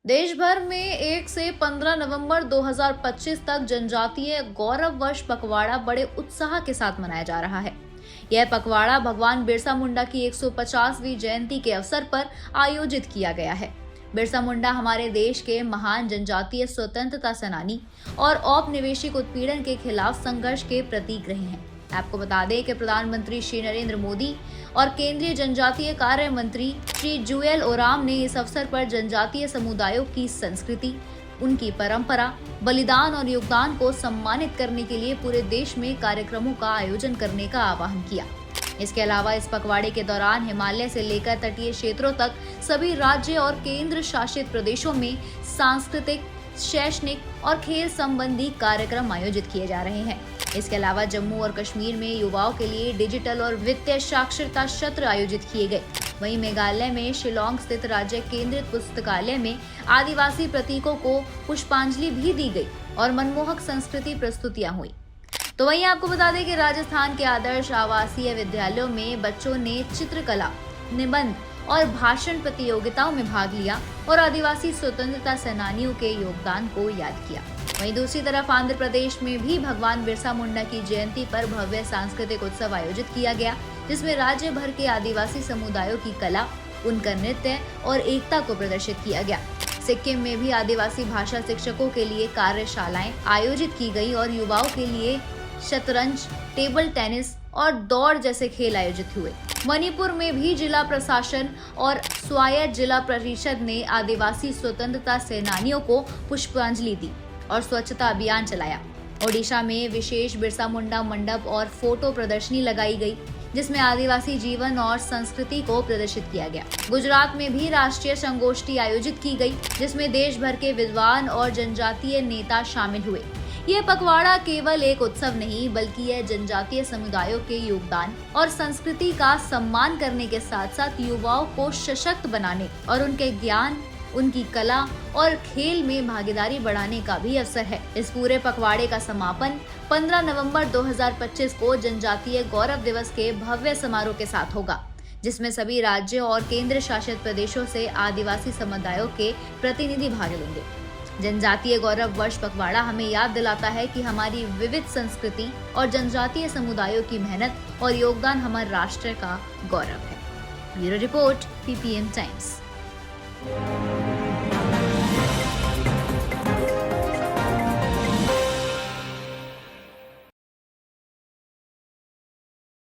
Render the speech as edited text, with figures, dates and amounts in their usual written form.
देश भर में 1 से 15 नवंबर 2025 तक जनजातीय गौरव वर्ष पखवाड़ा बड़े उत्साह के साथ मनाया जा रहा है। यह पखवाड़ा भगवान बिरसा मुंडा की 150वीं जयंती के अवसर पर आयोजित किया गया है। बिरसा मुंडा हमारे देश के महान जनजातीय स्वतंत्रता सेनानी और औपनिवेशिक उत्पीड़न के खिलाफ संघर्ष के प्रतीक रहे हैं। आपको बता दें कि प्रधानमंत्री श्री नरेंद्र मोदी और केंद्रीय जनजातीय कार्य मंत्री श्री जुएल ओराम ने इस अवसर पर जनजातीय समुदायों की संस्कृति, उनकी परंपरा, बलिदान और योगदान को सम्मानित करने के लिए पूरे देश में कार्यक्रमों का आयोजन करने का आह्वान किया। इसके अलावा इस पखवाड़े के दौरान हिमालय से लेकर तटीय क्षेत्रों तक सभी राज्य और केंद्र शासित प्रदेशों में सांस्कृतिक, शैक्षणिक और खेल संबंधी कार्यक्रम आयोजित किए जा रहे हैं। इसके अलावा जम्मू और कश्मीर में युवाओं के लिए डिजिटल और वित्तीय साक्षरता सत्र आयोजित किए गए। वहीं मेघालय में शिलांग स्थित राज्य केंद्रित पुस्तकालय में आदिवासी प्रतीकों को पुष्पांजलि भी दी गई और मनमोहक संस्कृति प्रस्तुतियां हुई। तो वहीं आपको बता दें कि राजस्थान के आदर्श आवासीय विद्यालयों में बच्चों ने चित्रकला, निबंध और भाषण प्रतियोगिताओं में भाग लिया और आदिवासी स्वतंत्रता सेनानियों के योगदान को याद किया। वहीं दूसरी तरफ आंध्र प्रदेश में भी भगवान बिरसा मुंडा की जयंती पर भव्य सांस्कृतिक उत्सव आयोजित किया गया, जिसमें राज्य भर के आदिवासी समुदायों की कला, उनका नृत्य और एकता को प्रदर्शित किया गया। सिक्किम में भी आदिवासी भाषा शिक्षकों के लिए कार्यशालाएं आयोजित की गई और युवाओं के लिए शतरंज, टेबल टेनिस और दौड़ जैसे खेल आयोजित हुए। मणिपुर में भी जिला प्रशासन और स्वायत्त जिला परिषद ने आदिवासी स्वतंत्रता सेनानियों को पुष्पांजलि दी और स्वच्छता अभियान चलाया। ओडिशा में विशेष बिरसा मुंडा मंडप और फोटो प्रदर्शनी लगाई गई, जिसमें आदिवासी जीवन और संस्कृति को प्रदर्शित किया गया। गुजरात में भी राष्ट्रीय संगोष्ठी आयोजित की गई, जिसमें देश भर के विद्वान और जनजातीय नेता शामिल हुए। यह पखवाड़ा केवल एक उत्सव नहीं, बल्कि यह जनजातीय समुदायों के योगदान और संस्कृति का सम्मान करने के साथ साथ युवाओं को सशक्त बनाने और उनके ज्ञान, उनकी कला और खेल में भागीदारी बढ़ाने का भी अवसर है। इस पूरे पखवाड़े का समापन 15 नवंबर 2025 को जनजातीय गौरव दिवस के भव्य समारोह के साथ होगा, जिसमें सभी राज्यों और केंद्र शासित प्रदेशों से आदिवासी समुदायों के प्रतिनिधि भाग लेंगे। जनजातीय गौरव वर्ष पखवाड़ा हमें याद दिलाता है कि हमारी विविध संस्कृति और जनजातीय समुदायों की मेहनत और योगदान हमारे राष्ट्र का गौरव है। Bureau report, PPM times.